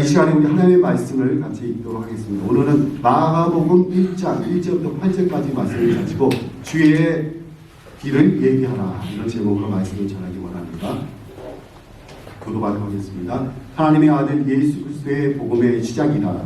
이 시간에 우리 하나님의 말씀을 같이 읽도록 하겠습니다. 오늘은 마가복음 1장 1절부터 8절까지 말씀을 가지고 주의 길을 얘기하라, 이런 제목으로 말씀을 전하기 원합니다. 교도하도록 하겠습니다. 하나님의 아들 예수 그리스도의 복음의 시작이라.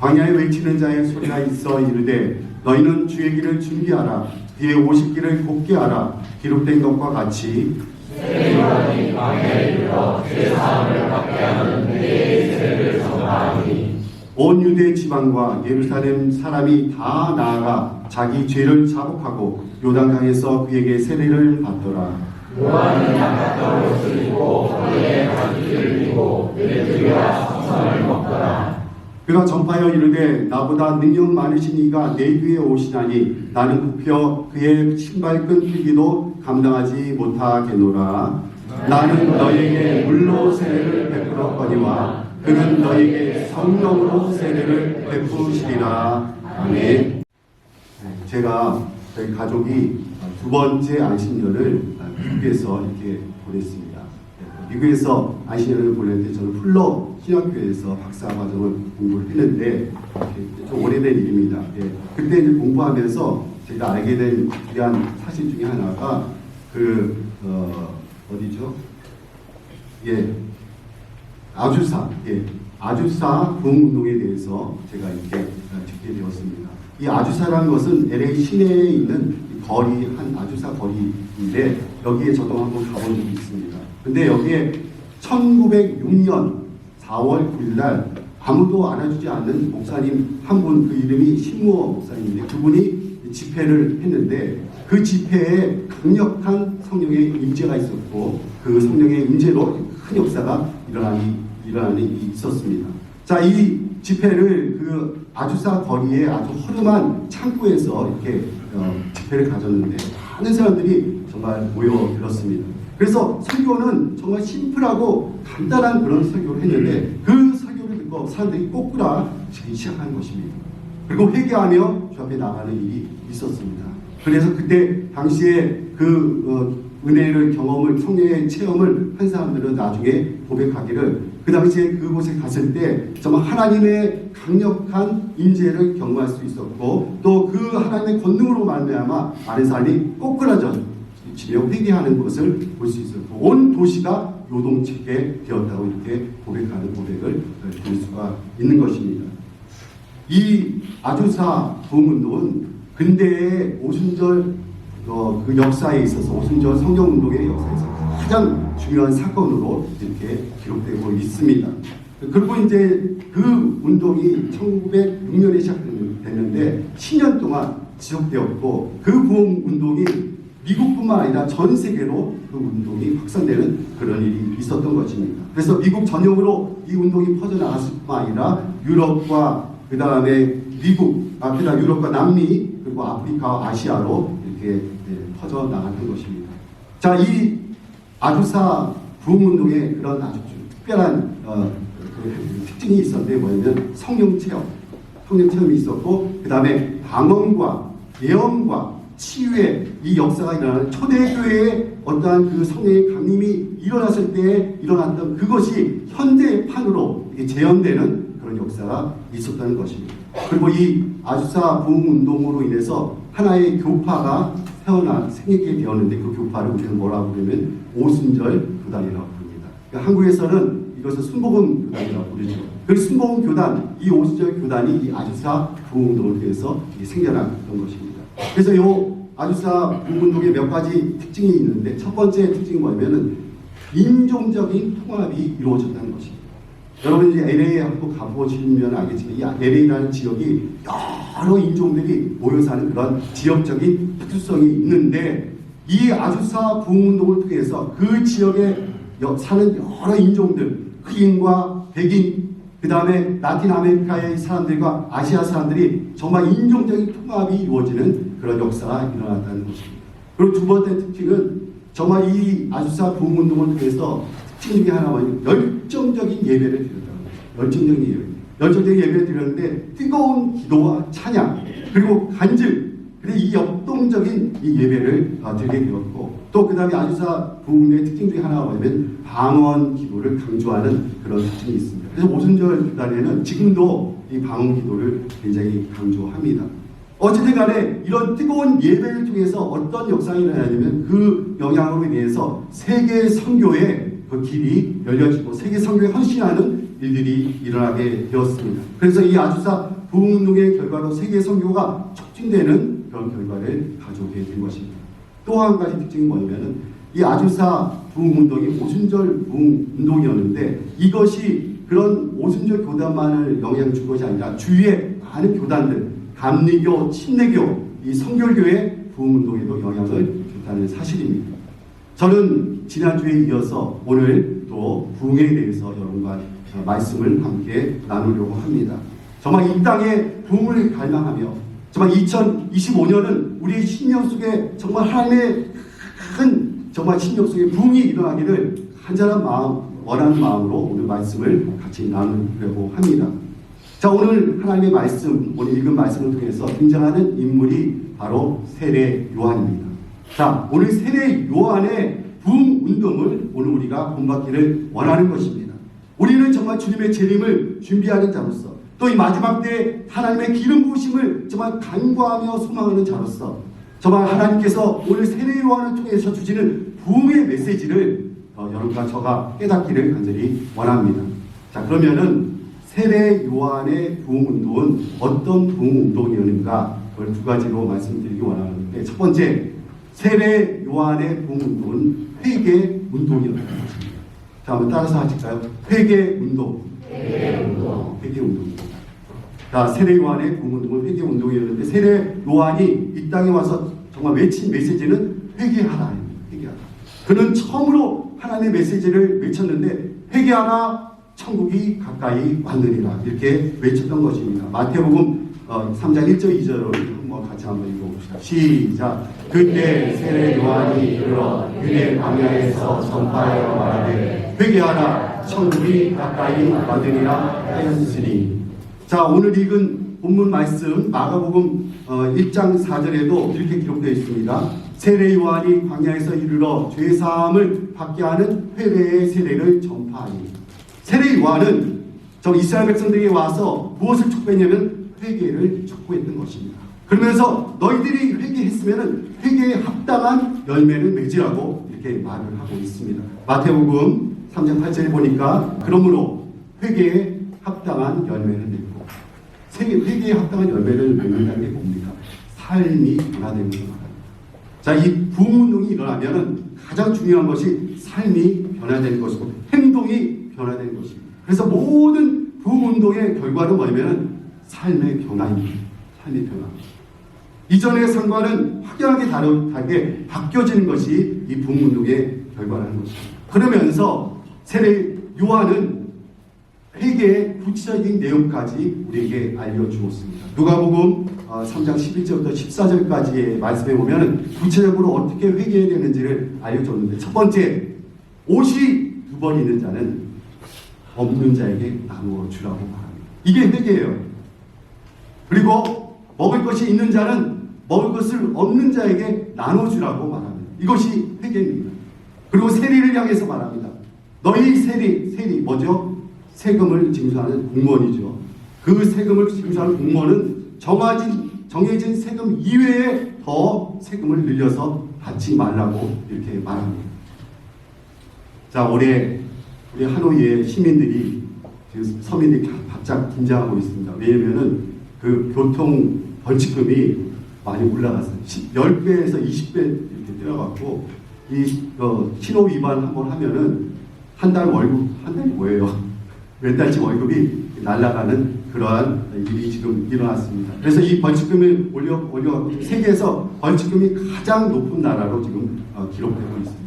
광야에 외치는 자의 소리가 있어 이르되 너희는 주의 길을 준비하라. 뒤에 오실 길을 곱게 하라. 기록된 것과 같이 세리원이 광야에 이르러 죄 사함을 받게 하는 그의 세례를 전하니 온 유대 지방과 예루살렘 사람이 다 나아가 자기 죄를 자복하고 요단강에서 그에게 세례를 받더라. 요한은 양각과 옷을 입고 허리에 가죽을 띠고 메뚜기와 석상을 먹더라. 그가 전파하여 이르되 나보다 능력 많으신 이가 내 뒤에 오시나니 나는 굽혀 그의 신발끈 풀기도 감당하지 못하겠노라. 나는 너희에게 물로 세례를 베풀었거니와 그는 너희에게 성령으로 세례를 베푸시리라. 아멘. 제가 저희 가족이 두 번째 안식년을 미국에서 이렇게 보냈습니다. 미국에서 안식년을 보냈는데 저는 풀러 신학교에서 박사 과정을 공부를 했는데 좀 오래된 일입니다. 그때 이제 공부하면서 제가 알게 된 귀한 사실 중에 하나가 어디죠? 아주사 부흥운동에 대해서 제가 이렇게 듣게 되었습니다. 이 아주사라는 것은 LA 시내에 있는 거리, 한 아주사 거리인데 여기에 저도 한번 가본 적이 있습니다. 근데 여기에 1906년 4월 9일 날 아무도 알아주지 않는 목사님 한 분, 그 이름이 신무어 목사님인데 그분이 집회를 했는데 그 집회에 강력한 성령의 임재가 있었고 그 성령의 임재로 큰 역사가 일어나는 일이 있었습니다. 자, 이 집회를 그 아주사 거리에 아주 허름한 창고에서 이렇게 집회를 가졌는데 많은 사람들이 정말 모여들었습니다. 그래서 설교는 정말 심플하고 간단한 그런 설교를 했는데 그 설교를 듣고 사람들이 꼬꾸라지기 시작한 것입니다. 그리고 회개하며 주 앞에 나가는 일이 있었습니다. 그래서 그때 당시에 은혜를 경험을, 성령의 체험을 한 사람들은 나중에 고백하기를 그 당시에 그곳에 갔을 때 정말 하나님의 강력한 임재를 경험할 수 있었고 또 그 하나님의 권능으로 말미암아 많은 사람이 꼬꾸라지며 회개하는 것을 볼 수 있었고 온 도시가 요동치게 되었다고 이렇게 고백하는 고백을 들 수가 있는 것입니다. 이 아주사 부흥운동은 근대의 오순절 그 역사에 있어서 오순절 성경운동의 역사에서 가장 중요한 사건으로 이렇게 기록되고 있습니다. 그리고 이제 그 운동이 1906년에 시작됐는데 10년 동안 지속되었고 그 부흥운동이 미국뿐만 아니라 전 세계로 그 운동이 확산되는 그런 일이 있었던 것입니다. 그래서 미국 전역으로 이 운동이 퍼져나갔을 뿐만 아니라 유럽과 그 다음에 그다음 유럽과 남미 그리고 아프리카와 아시아로 이렇게 퍼져나갔던 것입니다. 자, 이 아주사 부흥운동에 그런 아주 특별한 특징이 있었는데 뭐냐면 성령 체험이 있었고 그 다음에 방언과 예언과 치유의 이 역사가 일어나는 초대교회의 어떠한 그 성령의 강림이 일어났을 때 일어났던 그것이 현대판으로 재현되는 그런 역사가 있었다는 것입니다. 그리고 이 아주사 부흥운동으로 인해서 하나의 교파가 생기게 되었는데 그 교파를 우리는 뭐라고 부르면 오순절 교단이라고 부릅니다. 그러니까 한국에서는 이것을 순복음 교단이라고 부르죠. 그 순복음 교단, 이 오순절 교단이 이 아주사 부흥운동을 통해서 생겨났던 것입니다. 그래서 이 아주사 부흥운동에 몇 가지 특징이 있는데 첫 번째 특징이 뭐냐면은 인종적인 통합이 이루어졌다는 것입니다. 여러분 이제 LA에 한번 가보시면 알겠지만 이 LA라는 지역이 여러 인종들이 모여 사는 그런 지역적인 특수성이 있는데 이 아주사 부흥운동을 통해서 그 지역에 사는 여러 인종들, 흑인과 백인, 그 다음에 라틴 아메리카의 사람들과 아시아 사람들이 정말 인종적인 통합이 이루어지는 그런 역사가 일어났다는 것입니다. 그리고 두 번째 특징은 정말 이 아주사 부흥운동을 통해서 특징 중에 하나는 열정적인 예배를 드렸다는 거예요. 열정적인 예배를 드렸는데 뜨거운 기도와 찬양 그리고 간증, 그리고 이 역동적인 이 예배를 드리게 되었고, 또 그 다음에 아주사 부흥의 특징 중에 하나가 뭐냐면 방언 기도를 강조하는 그런 특징이 있습니다. 그래서 오순절 교단에는 지금도 이 방언 기도를 굉장히 강조합니다. 어쨌든 간에 이런 뜨거운 예배를 통해서 어떤 역사가 일어나냐면 그 영향으로 인해서 세계 선교의 그 길이 열려지고 세계 선교에 헌신하는 일들이 일어나게 되었습니다. 그래서 이 아주사 부흥운동의 결과로 세계 선교가 촉진되는 그런 결과를 가져오게 된 것입니다. 또 한 가지 특징이 뭐냐면은 이 아주사 부흥운동이 오순절 부흥운동이었는데 이것이 그런 오순절 교단만을 영향 준 것이 아니라 주위의 많은 교단들, 감리교, 침례교, 이 성결교의 부흥운동에도 영향을 줬다는 사실입니다. 저는 지난주에 이어서 오늘 또 부흥에 대해서 여러분과 말씀을 함께 나누려고 합니다. 정말 이 땅에 부흥을 갈망하며 정말 2025년은 우리의 심령 속에 정말 하나님의 큰 정말 심령 속에 부흥이 일어나기를 간절한 마음, 원하는 마음으로 오늘 말씀을 같이 나누려고 합니다. 자, 오늘 하나님의 말씀, 오늘 읽은 말씀을 통해서 등장하는 인물이 바로 세례 요한입니다. 자, 오늘 세례 요한의 부흥 운동을 오늘 우리가 본받기를 원하는 것입니다. 우리는 정말 주님의 재림을 준비하는 자로서 또 이 마지막 때에 하나님의 기름 부으심을 정말 간구하며 소망하는 자로서 정말 하나님께서 오늘 세례 요한을 통해서 주시는 부흥의 메시지를 여러분과 저가 깨닫기를 간절히 원합니다. 자, 그러면은 세례 요한의 부흥 운동은 어떤 부흥 운동이었는가? 그걸 두 가지로 말씀드리기 원하는데, 첫 번째, 세례 요한의 부흥 운동은 회개 운동이었던 것입니다. 자, 한번 따라서 하실까요? 회개 운동. 회개 운동. 자, 세례 요한의 부흥 운동은 회개 운동이었는데, 세례 요한이 이 땅에 와서 정말 외친 메시지는 회개하라. 회개하라. 그는 처음으로 하나님의 메시지를 외쳤는데, 회개하라. 천국이 가까이 왔느니라 이렇게 외쳤던 것입니다. 마태복음 3장 1절 2절을 한번 같이 한번 읽어봅시다. 시작. 그때 세례 요한이 이르러 유대 광야에서 전파하여 말하되 회개하라 천국이 가까이 왔느니라 하였으니. 자, 오늘 읽은 본문 말씀 마가복음 1장 4절에도 이렇게 기록되어 있습니다. 세례 요한이 광야에서 이르러 죄사함을 받게 하는 회개의 세례를 전파하니. 세례 요한은 저 이스라엘 백성들에게 와서 무엇을 촉구했냐면 회개를 촉구했던 것입니다. 그러면서 너희들이 회개했으면 회개에 합당한 열매를 맺으라고 이렇게 말을 하고 있습니다. 마태복음 3장 8절에 보니까 그러므로 회개에 합당한 열매를 맺고, 회개에 합당한 열매를 맺는다는 게 뭡니까? 삶이 변화되는 것을 말합니다. 자, 이 부흥운동이 일어나면 가장 중요한 것이 삶이 변화되는 것이고 행동이 변화되는 것입니다. 그래서 모든 부흥운동의 결과는 뭐냐면 삶의 변화입니다. 삶의 변화. 이전의 삶과는 확연하게 다르게 바뀌어지는 것이 이 부흥운동의 결과라는 것입니다. 그러면서 세례 요한은 회개의 구체적인 내용까지 우리에게 알려주었습니다. 누가복음 3장 11절부터 14절까지의 말씀에 보면 구체적으로 어떻게 회개해야 되는지를 알려줬는데, 첫 번째, 옷이 2벌 있는 자는 없는 자에게 나누어 주라고 말합니다. 이게 회개예요. 그리고 먹을 것이 있는 자는 먹을 것을 없는 자에게 나누어 주라고 말합니다. 이것이 회개입니다. 그리고 세리를 향해서 말합니다. 너희 세리 뭐죠? 세금을 징수하는 공무원이죠. 그 세금을 징수하는 공무원은 정해진 세금 이외에 더 세금을 늘려서 받지 말라고 이렇게 말합니다. 자, 올해 우리 하노이의 시민들이, 서민들이 바짝 긴장하고 있습니다. 왜냐면은 그 교통 벌칙금이 많이 올라갔어요. 10배에서 20배 이렇게 뛰어갖고, 신호 위반 한번 하면은 한 달이 뭐예요? 몇 달치 월급이 날아가는 그러한 일이 지금 일어났습니다. 그래서 이 벌칙금을 올려갖고 세계에서 벌칙금이 가장 높은 나라로 지금 기록되고 있습니다.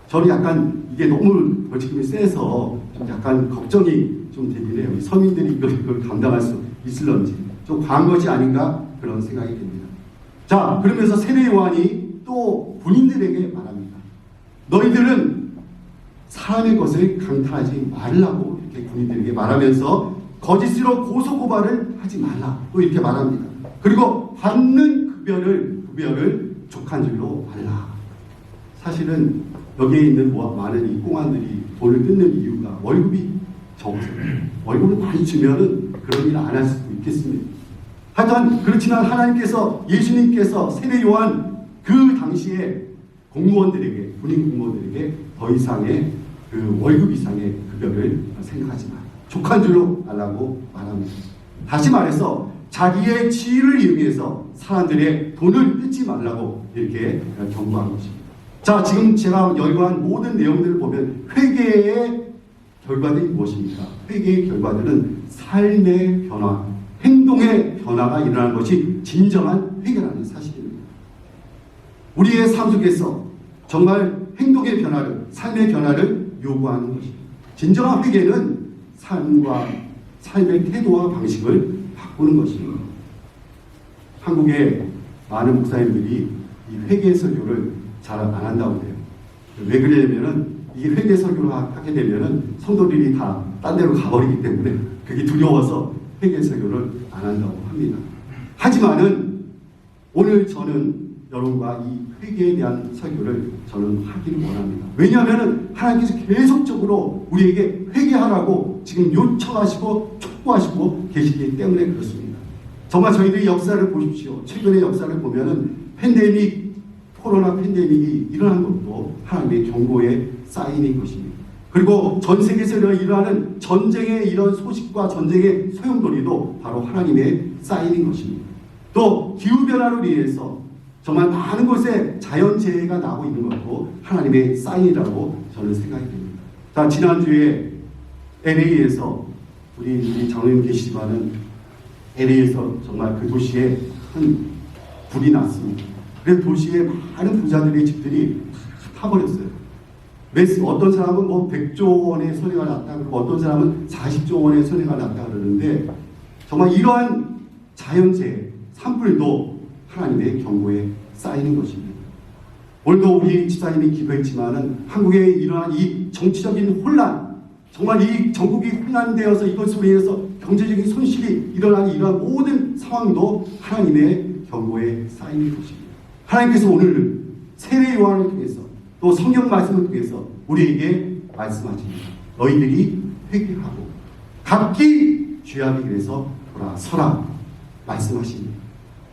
저는 약간 이게 너무 벌칙금이 세서 좀 약간 걱정이 좀 되긴 해요. 서민들이 이걸 감당할 수 있을런지 좀 과한 것이 아닌가 그런 생각이 듭니다. 자, 그러면서 세례 요한이 또 군인들에게 말합니다. 너희들은 사람의 것을 강탈하지 말라고 이렇게 군인들에게 말하면서 거짓으로 고소고발을 하지 말라 또 이렇게 말합니다. 그리고 받는 급여를 족한 줄로 알라. 사실은 여기에 있는 많은 이 공안들이 돈을 뜯는 이유가 월급이 적어서 월급을 많이 주면은 그런 일 안 할 수도 있겠습니다. 하여튼 그렇지만 하나님께서 예수님께서 세례 요한 그 당시에 공무원들에게 군인 공무원들에게 더 이상의 그 월급 이상의 급여를 생각하지 마. 족한 줄로 알라고 말합니다. 다시 말해서 자기의 지위를 이용해서 사람들의 돈을 뜯지 말라고 이렇게 경고한 것입니다. 자, 지금 제가 열거한 모든 내용들을 보면 회개의 결과들이 무엇입니까? 회개의 결과들은 삶의 변화, 행동의 변화가 일어나는 것이 진정한 회개라는 사실입니다. 우리의 삶 속에서 정말 행동의 변화를, 삶의 변화를 요구하는 것입니다. 진정한 회개는 삶의 태도와 방식을 바꾸는 것입니다. 한국의 많은 목사님들이 이 회개 설교를 잘 안 한다고 해요. 왜 그러냐면은 이 회개 설교를 하게 되면은 성도들이 다 딴 데로 가버리기 때문에 그게 두려워서 회개 설교를 안 한다고 합니다. 하지만은 오늘 저는 여러분과 이 회개에 대한 설교를 저는 하기를 원합니다. 왜냐하면은 하나님께서 계속적으로 우리에게 회개하라고 지금 요청하시고 촉구하시고 계시기 때문에 그렇습니다. 정말 저희들의 역사를 보십시오. 최근의 역사를 보면은 코로나 팬데믹이 일어난 것도 하나님의 경고의 사인인 것입니다. 그리고 전 세계에서 일어나는 전쟁의 이런 소식과 전쟁의 소용돌이도 바로 하나님의 사인인 것입니다. 또 기후변화로 인해서 정말 많은 곳에 자연재해가 나고 있는 것도 하나님의 사인이라고 저는 생각이 됩니다. 자, 지난주에 LA에서 우리 장로님 계시지만은 LA에서 정말 그 도시에 큰 불이 났습니다. 그래서 도시에 많은 부자들의 집들이 타버렸어요. 어떤 사람은 100조 원의 손해가 났다 그러고 어떤 사람은 40조 원의 손해가 났다 그러는데 정말 이러한 자연재해, 산불도 하나님의 경고에 쌓이는 것입니다. 오늘도 우리 집사님이 기도했지만은 한국에 일어난 이 정치적인 혼란, 정말 이 전국이 혼란되어서 이것으로 인해서 경제적인 손실이 일어나는 이러한 모든 상황도 하나님의 경고에 쌓이는 것입니다. 하나님께서 오늘 세례 요한을 통해서 또 성경 말씀을 통해서 우리에게 말씀하십니다. 너희들이 회개하고 각기 죄악의 길에서 돌아서라 말씀하십니다.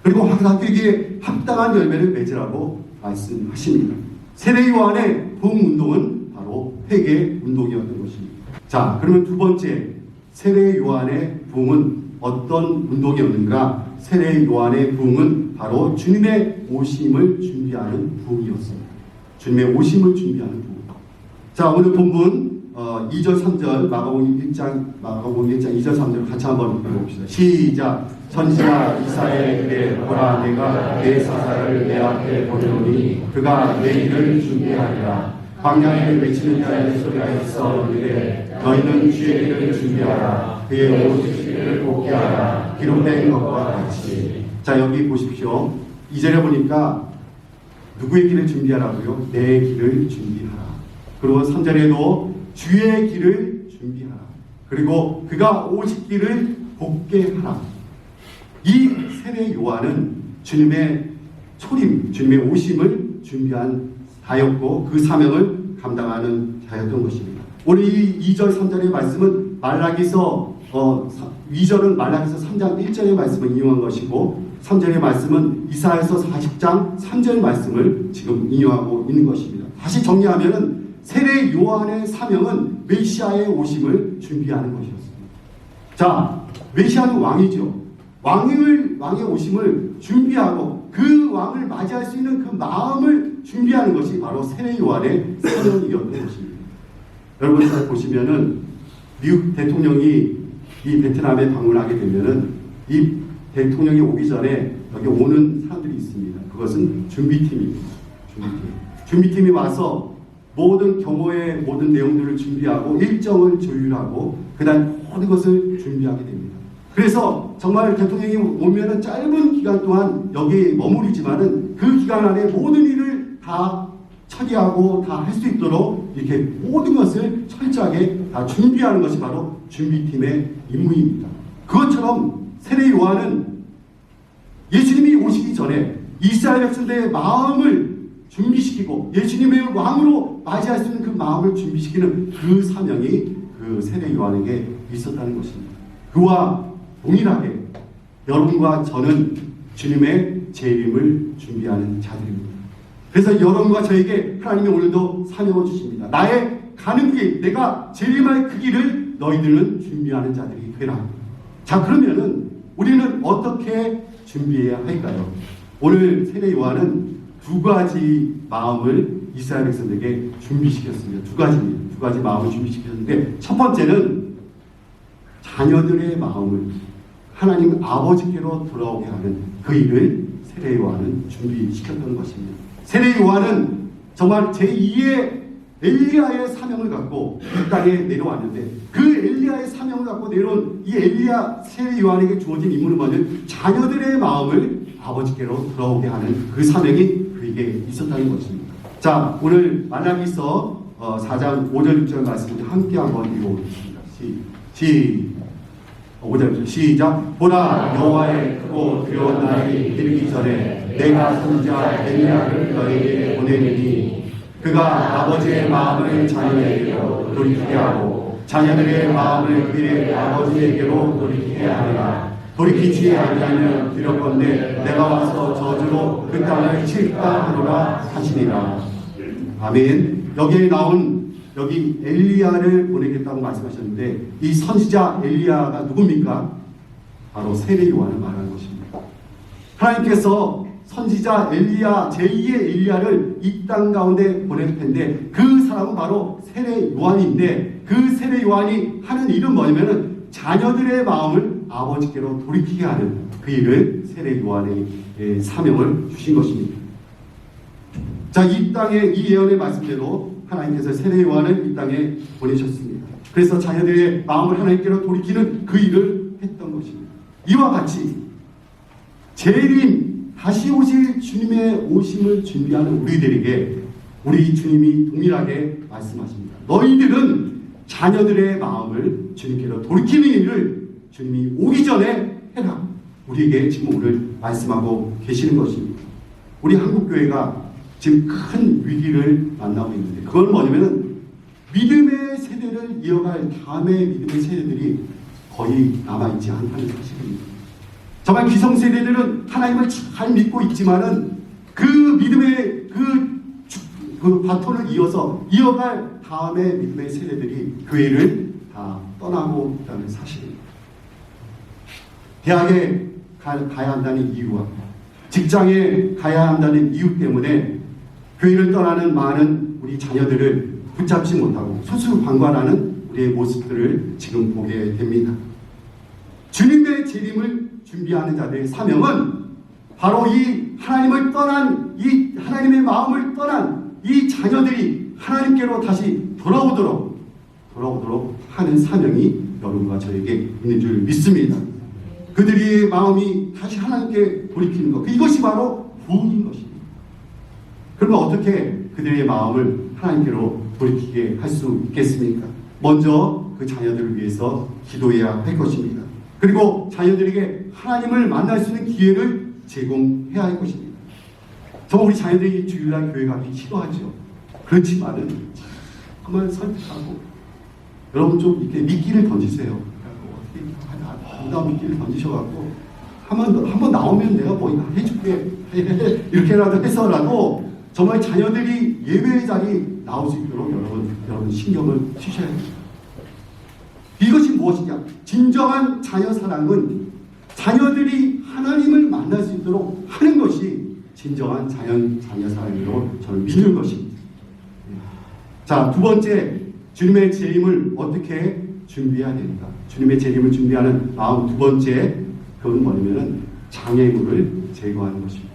그리고 각기에게 합당한 열매를 맺으라고 말씀하십니다. 세례 요한의 부흥운동은 바로 회개 운동이었던 것입니다. 자, 그러면 두 번째 세례 요한의 부흥은 어떤 운동이었는가? 세례 요한의 부흥은 바로 주님의 오심을 준비하는 부흥이었습니다. 주님의 오심을 준비하는 부흥. 자, 오늘 본문 2절 3절 마가복음 1장 2절 3절 같이 한번 읽어봅시다. 시작. 선지자 이사야의 글에 보라 내가 내 사사를 내 앞에 보내오니 그가 내 일을 준비하리라. 광야에 외치는 자의 소리가 있어 이르되 너희는 주의 길을 준비하라. 그의 오시기를 복귀하라. 기록된 것과 같이. 자, 여기 보십시오. 2절에 보니까 누구의 길을 준비하라고요? 내 길을 준비하라. 그리고 3절에도 주의 길을 준비하라. 그리고 그가 오실 길을 복게 하라. 이 세례 요한은 주님의 초림, 주님의 오심을 준비한 자였고 그 사명을 감당하는 자였던 것입니다. 오늘 이 2절 3절의 말씀은 말라기서 2절은 말라기서 3장 1절의 말씀을 인용한 것이고 3절의 말씀은 이사야서 40장 3절 말씀을 지금 인용하고 있는 것입니다. 다시 정리하면은 세례 요한의 사명은 메시아의 오심을 준비하는 것이었습니다. 자, 메시아는 왕이죠. 왕의 오심을 준비하고 그 왕을 맞이할 수 있는 그 마음을 준비하는 것이 바로 세례 요한의 사명이었던 것입니다. 여러분 잘 보시면은 미국 대통령이 이 베트남에 방문하게 되면은 이 대통령이 오기 전에 여기 오는 사람들이 있습니다. 그것은 준비팀입니다. 준비팀이 와서 모든 경호의 모든 내용들을 준비하고 일정을 조율하고 그다음 모든 것을 준비하게 됩니다. 그래서 정말 대통령이 오면은 짧은 기간 동안 여기 머무르지만은 그 기간 안에 모든 일을 다 처리하고 다 할 수 있도록 이렇게 모든 것을 철저하게 다 준비하는 것이 바로 준비팀의 임무입니다. 그것처럼 세례 요한은 예수님이 오시기 전에 이스라엘 백성들의 마음을 준비시키고 예수님의 왕으로 맞이할 수 있는 그 마음을 준비시키는 그 사명이 그 세례 요한에게 있었다는 것입니다. 그와 동일하게 여러분과 저는 주님의 재림을 준비하는 자들입니다. 그래서 여러분과 저에게 하나님이 오늘도 사명을 주십니다. 나의 가는 길, 내가 재림할 그 길을 너희들은 준비하는 자들이 되라. 자, 그러면은 우리는 어떻게 준비해야 할까요? 오늘 세례 요한은 두 가지 마음을 이스라엘 백성들에게 준비시켰습니다. 두 가지 마음을 준비시켰는데, 첫 번째는 자녀들의 마음을 하나님 아버지께로 돌아오게 하는 그 일을 세례 요한은 준비시켰던 것입니다. 세례 요한은 정말 제2의 엘리야의 사명을 갖고 이 땅에 내려왔는데, 그 엘리야의 사명을 갖고 내려온 이 엘리야 세례 요한에게 주어진 임무는 뭐냐면 자녀들의 마음을 아버지께로 돌아오게 하는 그 사명이 그에게 있었다는 것입니다. 자, 오늘 말라기서 4장 5절 6절 말씀을 함께 한번 읽어보겠습니다. 5절 시작. 보라, 여호와의 크고 두려운 날이 이르기 전에 내가 선지자 엘리야를 너에게 보내리니 그가 아버지의 마음을 자녀에게로 돌이키게 하고 자녀들의 마음을 그의 아버지에게로 돌이키게 하리라. 돌이키지 아니하면 두렵건대 내가 와서 저주로 그 땅을 칠까 하노라 하시니라. 아멘. 여기에 나온 여기 엘리야를 보내겠다고 말씀하셨는데, 이 선지자 엘리야가 누굽니까? 바로 세례 요한을 말하는 것입니다. 하나님께서 선지자 엘리야, 제2의 엘리야를 이 땅 가운데 보낼 텐데, 그 사람은 바로 세례 요한인데, 그 세례 요한이 하는 일은 뭐냐면은 자녀들의 마음을 아버지께로 돌이키게 하는 그 일을 세례 요한의 사명을 주신 것입니다. 자, 이 땅에 이 예언의 말씀대로 하나님께서 세례 요한을 이 땅에 보내셨습니다. 그래서 자녀들의 마음을 하나님께로 돌이키는 그 일을 했던 것입니다. 이와 같이 재림, 다시 오실 주님의 오심을 준비하는 우리들에게 우리 주님이 동일하게 말씀하십니다. 너희들은 자녀들의 마음을 주님께로 돌이키는 일을 주님이 오기 전에 해라. 우리에게 지금 오늘 말씀하고 계시는 것입니다. 우리 한국교회가 지금 큰 위기를 만나고 있는데, 그건 뭐냐면은 믿음의 세대를 이어갈 다음의 믿음의 세대들이 거의 남아있지 않다는 사실입니다. 정말 기성세대들은 하나님을 잘 믿고 있지만은 그 믿음의 그 바톤을 이어갈 다음의 믿음의 세대들이 교회를 다 떠나고 있다는 사실입니다. 대학에 가야 한다는 이유와 직장에 가야 한다는 이유 때문에 교회를 떠나는 많은 우리 자녀들을 붙잡지 못하고 수수방관하는 우리의 모습들을 지금 보게 됩니다. 주님의 재림을 준비하는 자들의 사명은 바로 이 하나님을 떠난, 이 하나님의 마음을 떠난 이 자녀들이 하나님께로 다시 돌아오도록 하는 사명이 여러분과 저에게 있는 줄 믿습니다. 그들의 마음이 다시 하나님께 돌이키는 것, 이것이 바로 부흥인 것입니다. 그러면 어떻게 그들의 마음을 하나님께로 돌이키게 할 수 있겠습니까? 먼저 그 자녀들을 위해서 기도해야 할 것입니다. 그리고 자녀들에게 하나님을 만날 수 있는 기회를 제공해야 할 것입니다. 정말 우리 자녀들이 주일날 교회 가기 싫어하죠. 그렇지만은 한번 설득하고, 여러분 좀 이렇게 미끼를 던지세요. 어떻게 미끼를 던지셔갖고 한번 나오면 내가 뭐 해줄게 이렇게라도 해서라도 정말 자녀들이 예배의 자리에 나올 수 있도록 여러분 신경을 쓰셔야 됩니다. 이것이 무엇이냐? 진정한 자녀 사랑은 자녀들이 하나님을 만날 수 있도록 하는 것이 진정한 자녀 사랑이라고 저는 믿는 것입니다. 자, 두 번째, 주님의 재림을 어떻게 준비해야 됩니까? 주님의 재림을 준비하는 마음 두 번째, 그건 뭐냐면은 장애물을 제거하는 것입니다.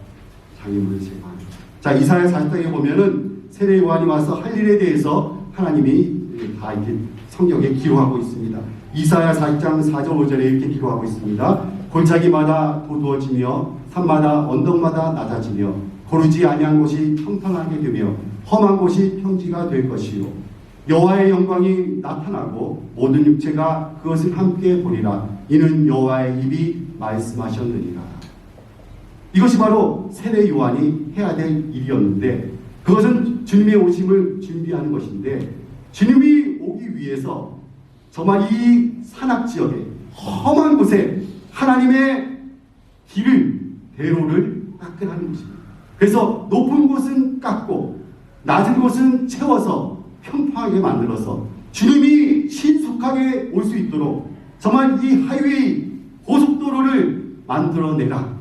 장애물을 제거하는 것. 자, 이사야 40장에 보면은 세례 요한이 와서 할 일에 대해서 하나님이 다 이렇게 성경에 기록하고 있습니다. 이사야 40장 4절 5절에 이렇게 기록하고 있습니다. 골짜기마다 도두어지며 산마다 언덕마다 낮아지며 고르지 아니한 곳이 평평하게 되며 험한 곳이 평지가 될 것이요, 여호와의 영광이 나타나고 모든 육체가 그것을 함께 보리라. 이는 여호와의 입이 말씀하셨느니라. 이것이 바로 세례 요한이 해야 될 일이었는데, 그것은 주님의 오심을 준비하는 것인데, 주님이 오기 위해서 정말 이 산악지역에 험한 곳에 하나님의 길을, 대로를 깎으라는 것입니다. 그래서 높은 곳은 깎고 낮은 곳은 채워서 평평하게 만들어서 주님이 신속하게 올 수 있도록 정말 이 하이웨이, 고속도로를 만들어내라,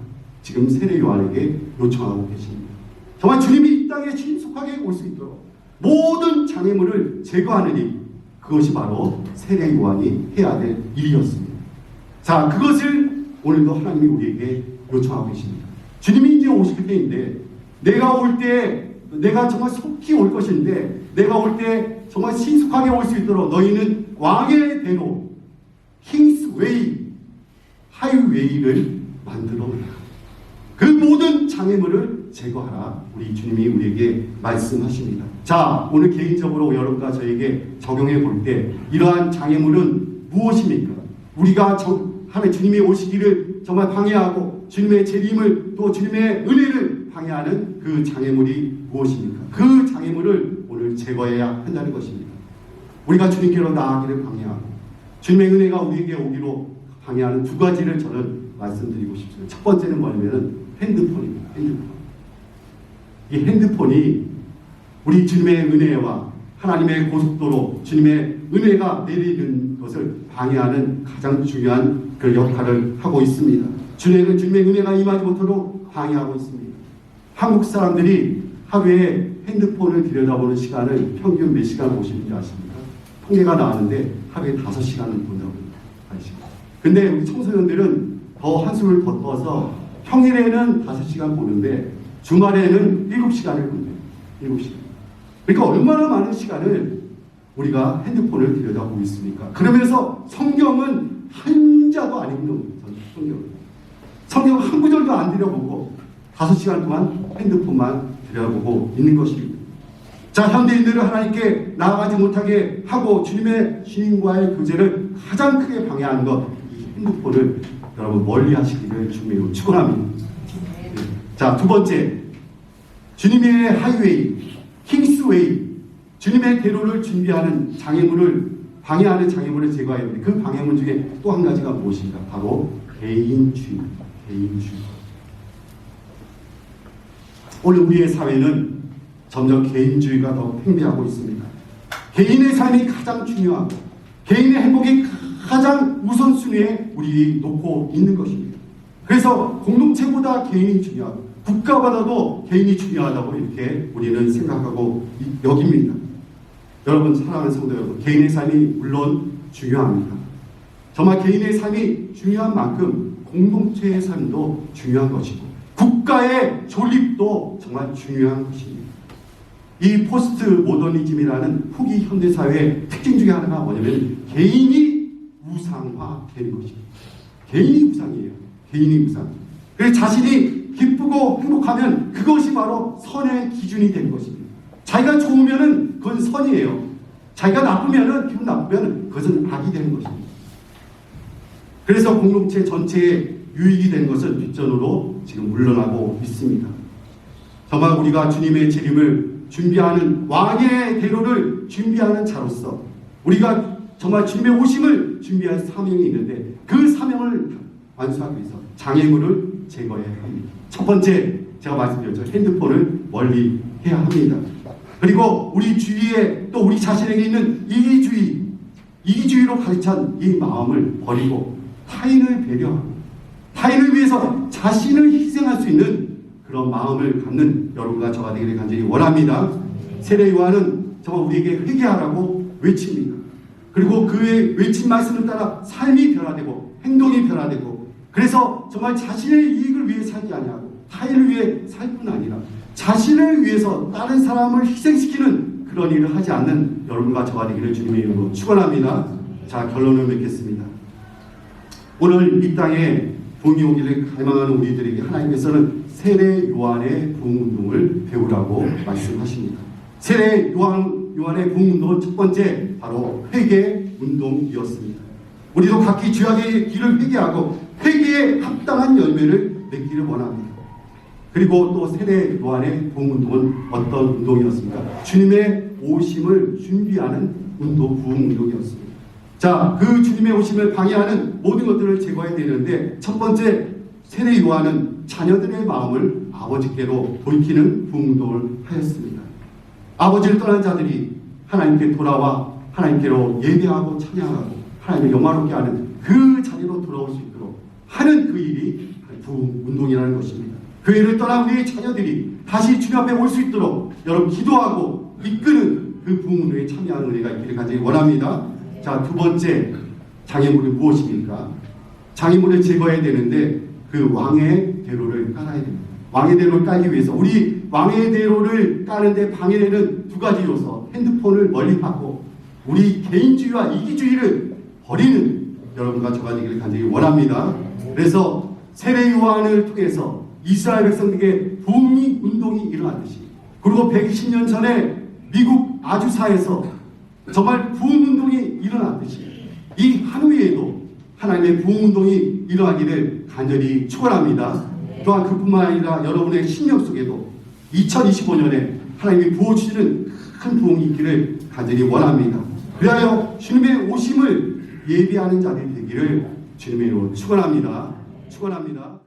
지금 세례 요한에게 요청하고 계십니다. 정말 주님이 이 땅에 신속하게 올 수 있도록 모든 장애물을 제거하는 일, 그것이 바로 세례 요한이 해야 될 일이었습니다. 자, 그것을 오늘도 하나님이 우리에게 요청하고 계십니다. 주님이 이제 오실 때인데, 내가 올 때, 내가 정말 속히 올 것인데, 내가 올 때 정말 신속하게 올 수 있도록 너희는 왕의 대로, 킹스 웨이, 하이웨이를 만들어내라. 그 모든 장애물을 제거하라. 우리 주님이 우리에게 말씀하십니다. 자, 오늘 개인적으로 여러분과 저에게 적용해 볼 때 이러한 장애물은 무엇입니까? 우리가 하나님 주님이 오시기를 정말 방해하고 주님의 재림을, 또 주님의 은혜를 방해하는 그 장애물이 무엇입니까? 그 장애물을 오늘 제거해야 한다는 것입니다. 우리가 주님께로 나아가기를 방해하고 주님의 은혜가 우리에게 오기로 방해하는 두 가지를 저는 말씀드리고 싶습니다. 첫 번째는 뭐냐면 핸드폰입니다. 핸드폰. 이 핸드폰이 우리 주님의 은혜와 하나님의 고속도로, 주님의 은혜가 내리는 것을 방해하는 가장 중요한 그 역할을 하고 있습니다. 주님의 은혜가 임하지 못하도록 방해하고 있습니다. 한국 사람들이 하루에 핸드폰을 들여다보는 시간을 평균 몇 시간 보시는지 아십니까? 통계가 나왔는데 하루에 5시간을 본다고 하십니다. 근데 우리 청소년들은 더 한숨을 더 떠서 평일에는 5시간 보는데 주말에는 7시간을 본대요. 7시간. 그러니까 얼마나 많은 시간을 우리가 핸드폰을 들여다보고 있습니까? 그러면서 성경은 한 자도 안 읽는 거예요. 성경 한 구절도 안 들여보고 5시간 동안 핸드폰만 들여다보고 있는 것입니다. 자, 현대인들은 하나님께 나아가지 못하게 하고 주님과의 교제를 가장 크게 방해하는 것, 이 핸드폰을 여러분 멀리 하시기를 주님으로 축원합니다. 자, 두 번째, 주님의 하이웨이, 킹스웨이, 주님의 대로를 준비하는 장애물을 방해하는 장애물을 제거해야 합니다. 그 방해물 중에 또 한 가지가 무엇인가? 바로 개인주의. 오늘 우리의 사회는 점점 개인주의가 더 팽배하고 있습니다. 개인의 삶이 가장 중요하고 개인의 행복이 가장 우선순위에 우리 놓고 있는 것입니다. 그래서 공동체보다 개인이 중요하고 국가보다도 개인이 중요하다고 이렇게 우리는 생각하고 여깁니다. 여러분, 사랑하는 성도 여러분, 개인의 삶이 물론 중요합니다. 정말 개인의 삶이 중요한 만큼 공동체의 삶도 중요한 것이고 국가의 존립도 정말 중요한 것입니다. 이 포스트 모더니즘이라는 후기 현대사회의 특징 중에 하나가 뭐냐면 개인이 우상화되는 것입니다. 개인이 우상이에요. 개인이 우상. 그래서 자신이 기쁘고 행복하면 그것이 바로 선의 기준이 되는 것입니다. 자기가 좋으면은 그건 선이에요. 자기가 나쁘면은, 기분 나쁘면 그것은 악이 되는 것입니다. 그래서 공동체 전체에 유익이 된 것은 뒷전으로 지금 물러나고 있습니다. 정말 우리가 주님의 재림을 준비하는 왕의 대로를 준비하는 자로서 우리가 정말 주님의 오심을 준비할 사명이 있는데 그 사명을 완수하기 위해서 장애물을 제거해야 합니다. 첫 번째, 제가 말씀드렸죠. 핸드폰을 멀리 해야 합니다. 그리고 우리 주위에 또 우리 자신에게 있는 이기주의로 가득 찬 이 마음을 버리고 타인을 배려하고 타인을 위해서 자신을 희생할 수 있는 그런 마음을 갖는 여러분과 저가 되기를 간절히 원합니다. 세례 요한은 정말 우리에게 회개하라고 외칩니다. 그리고 그의 외친 말씀을 따라 삶이 변화되고 행동이 변화되고 그래서 정말 자신의 이익을 위해 살지 아니하고 타인을 위해 살 뿐 아니라 자신을 위해서 다른 사람을 희생시키는 그런 일을 하지 않는 여러분과 저가 되기를 주님의 이름으로 축원합니다. 자, 결론을 맺겠습니다. 오늘 이 땅에 복음이 오기를 갈망하는 우리들에게 하나님께서는 세례 요한의 부흥운동을 배우라고 말씀하십니다. 세례 요한의 부흥운동은 첫 번째 바로 회개운동이었습니다. 우리도 각기 죄악의 길을 회개하고 회개에 합당한 열매를 맺기를 원합니다. 그리고 또 세례 요한의 부흥운동은 어떤 운동이었습니까? 주님의 오심을 준비하는 부흥운동이었습니다. 자, 그 주님의 오심을 방해하는 모든 것들을 제거해야 되는데 첫 번째 세례 요한은 자녀들의 마음을 아버지께로 돌이키는 부흥운동을 하였습니다. 아버지를 떠난 자들이 하나님께 돌아와 하나님께로 예배하고 찬양하고 하나님을 영화롭게 하는 그 자리로 돌아올 수 있도록 하는 그 일이 부흥운동이라는 것입니다. 교회를 떠난 우리의 자녀들이 다시 주님 앞에 올 수 있도록 여러분 기도하고 이끄는 그 부흥운동에 참여하는 은혜가 있기를 간절히 원합니다. 자, 두 번째 장애물이 무엇입니까? 장애물을 제거해야 되는데 그 왕의 대로를 깔아야 됩니다. 왕의 대로를 깔기 위해서 우리 왕의 대로를 까는데 방해되는 두 가지 요소, 핸드폰을 멀리하고 우리 개인주의와 이기주의를 버리는 여러분과 저가 되기를 간절히 원합니다. 그래서 세례 요한을 통해서 이스라엘 백성들에게 부흥 운동이 일어났듯이 그리고 120년 전에 미국 아주사에서 정말 부흥 운동이 일어났듯이 이 한후에도 하나님의 부흥 운동이 일어나기를 간절히 축원합니다. 또한 그뿐만 아니라 여러분의 신령 속에도 2025년에 하나님이 부어주시는 큰 부흥이 있기를 간절히 원합니다. 그리하여 주님의 오심을 예비하는 자들이 되기를 주님의 이름으로 축원합니다. 축원합니다.